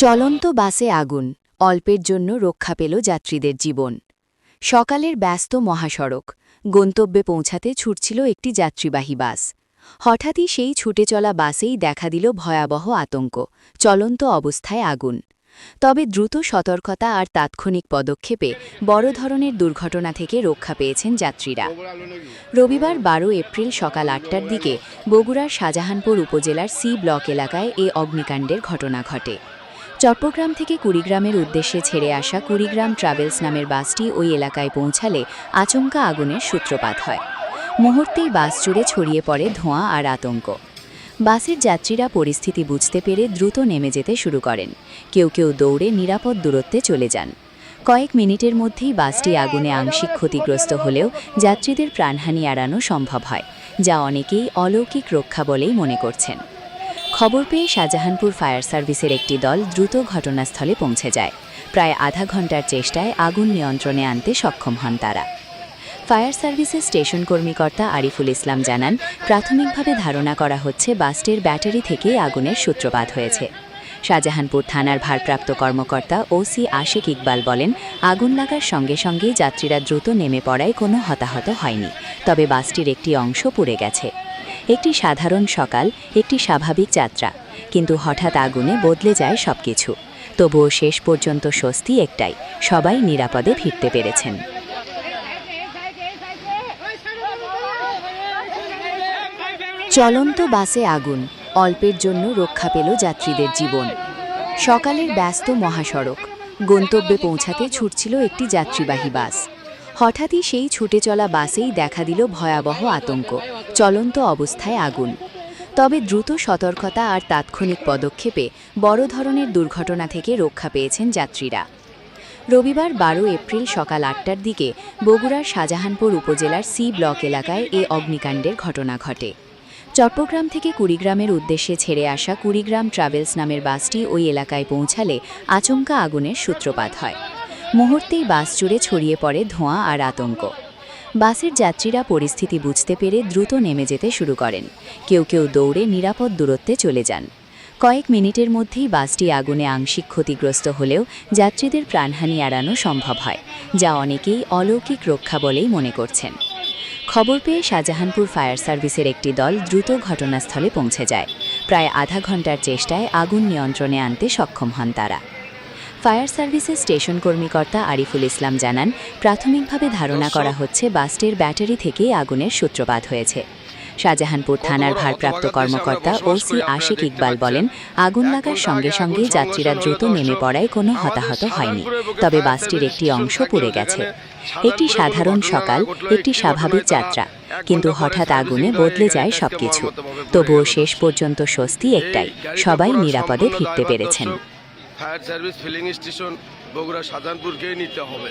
চলন্ত বাসে আগুন, অল্পের জন্য রক্ষা পেল যাত্রীদের জীবন। সকালের ব্যস্ত মহাসড়ক, গন্তব্যে পৌঁছাতে ছুটছিল একটি যাত্রীবাহী বাস। হঠাৎই সেই ছুটে চলা বাসেই দেখা দিল ভয়াবহ আতঙ্ক, চলন্ত অবস্থায় আগুন। তবে দ্রুত সতর্কতা আর তাৎক্ষণিক পদক্ষেপে বড় ধরনের দুর্ঘটনা থেকে রক্ষা পেয়েছেন যাত্রীরা। রবিবার 12 এপ্রিল সকাল 8টার দিকে বগুড়ার শাহজাহানপুর উপজেলার সি ব্লক এলাকায় এ অগ্নিকাণ্ডের ঘটনা ঘটে। চট্টগ্রাম থেকে কুড়িগ্রামের উদ্দেশ্যে ছেড়ে আসা কুড়িগ্রাম ট্রাভেলস নামের বাসটি ওই এলাকায় পৌঁছালে আচমকা আগুনের সূত্রপাত হয়। মুহূর্তেই বাস জুড়ে ছড়িয়ে পড়ে ধোঁয়া আর আতঙ্ক। বাসের যাত্রীরা পরিস্থিতি বুঝতে পেরে দ্রুত নেমে যেতে শুরু করেন। কেউ কেউ দৌড়ে নিরাপদ দূরত্বে চলে যান। কয়েক মিনিটের মধ্যেই বাসটি আগুনে আংশিক ক্ষতিগ্রস্ত হলেও যাত্রীদের প্রাণহানি এড়ানো সম্ভব হয়, যা অনেকেই অলৌকিক রক্ষা বলেই মনে করছেন। খবর পেয়ে শাহজাহানপুর ফায়ার সার্ভিসের একটি দল দ্রুত ঘটনাস্থলে পৌঁছে যায়। প্রায় আধা ঘন্টার চেষ্টায় আগুন নিয়ন্ত্রণে আনতে সক্ষম হন তারা। ফায়ার সার্ভিসের স্টেশন কর্মকর্তা আরিফুল ইসলাম জানান, প্রাথমিকভাবে ধারণা করা হচ্ছে বাসটির ব্যাটারি থেকেই আগুনের সূত্রপাত হয়েছে। শাহজাহানপুর থানার ভারপ্রাপ্ত কর্মকর্তা ওসি আশিক ইকবাল বলেন, আগুন লাগার সঙ্গে সঙ্গেই যাত্রীরা দ্রুত নেমে পড়ায় কোনো হতাহত হয়নি, তবে বাসটির একটি অংশ পুড়ে গেছে। একটি সাধারণ সকাল, একটি স্বাভাবিক যাত্রা, কিন্তু হঠাৎ আগুনে বদলে যায় সবকিছু। তবুও শেষ পর্যন্ত স্বস্তি একটাই, সবাই নিরাপদে ফিরতে পেরেছেন। চলন্ত বাসে আগুন, অল্পের জন্য রক্ষা পেল যাত্রীদের জীবন। সকালের ব্যস্ত মহাসড়ক, গন্তব্যে পৌঁছাতে ছুটছিল একটি যাত্রীবাহী বাস। হঠাৎই সেই ছুটে চলা বাসেই দেখা দিল ভয়াবহ আতঙ্ক, চলন্ত অবস্থায় আগুন। তবে দ্রুত সতর্কতা আর তাৎক্ষণিক পদক্ষেপে বড় ধরনের দুর্ঘটনা থেকে রক্ষা পেয়েছেন যাত্রীরা। রবিবার 12 এপ্রিল সকাল 8টার দিকে বগুড়ার শাহজাহানপুর উপজেলার সি ব্লক এলাকায় এ অগ্নিকাণ্ডের ঘটনা ঘটে। চট্টগ্রাম থেকে কুড়িগ্রামের উদ্দেশ্যে ছেড়ে আসা কুড়িগ্রাম ট্রাভেলস নামের বাসটি ওই এলাকায় পৌঁছালে আচমকা আগুনের সূত্রপাত হয়। মুহূর্তেই বাস জুড়ে ছড়িয়ে পড়ে ধোঁয়া আর আতঙ্ক। বাসের যাত্রীরা পরিস্থিতি বুঝতে পেরে দ্রুত নেমে যেতে শুরু করেন। কেউ কেউ দৌড়ে নিরাপদ দূরত্বে চলে যান। কয়েক মিনিটের মধ্যেই বাসটি আগুনে আংশিক ক্ষতিগ্রস্ত হলেও যাত্রীদের প্রাণহানি এড়ানো সম্ভব হয়, যা অনেকেই অলৌকিক রক্ষা বলেই মনে করছেন। খবর পেয়ে শাহজাহানপুর ফায়ার সার্ভিসের একটি দল দ্রুত ঘটনাস্থলে পৌঁছে যায়। প্রায় আধা ঘন্টার চেষ্টায় আগুন নিয়ন্ত্রণে আনতে সক্ষম হন তারা। ফায়ার সার্ভিসের স্টেশন কর্মকর্তা আরিফুল ইসলাম জানান, প্রাথমিকভাবে ধারণা করা হচ্ছে বাসটির ব্যাটারি থেকেই আগুনের সূত্রপাত হয়েছে। শাহজাহানপুর থানার ভারপ্রাপ্ত কর্মকর্তা ওসি আশিক ইকবাল বলেন, আগুন লাগার সঙ্গে সঙ্গেই যাত্রীরা দ্রুত নেমে পড়ায় কোনো হতাহত হয়নি, তবে বাসটির একটি অংশ পুড়ে গেছে। একটি সাধারণ সকাল, একটি স্বাভাবিক যাত্রা, কিন্তু হঠাৎ আগুনে বদলে যায় সবকিছু। তবুও শেষ পর্যন্ত স্বস্তি একটাই, সবাই নিরাপদে ফিরতে পেরেছেন। Fire service filling station Bogura শাহজাহানপুরকেই নিতে হবে।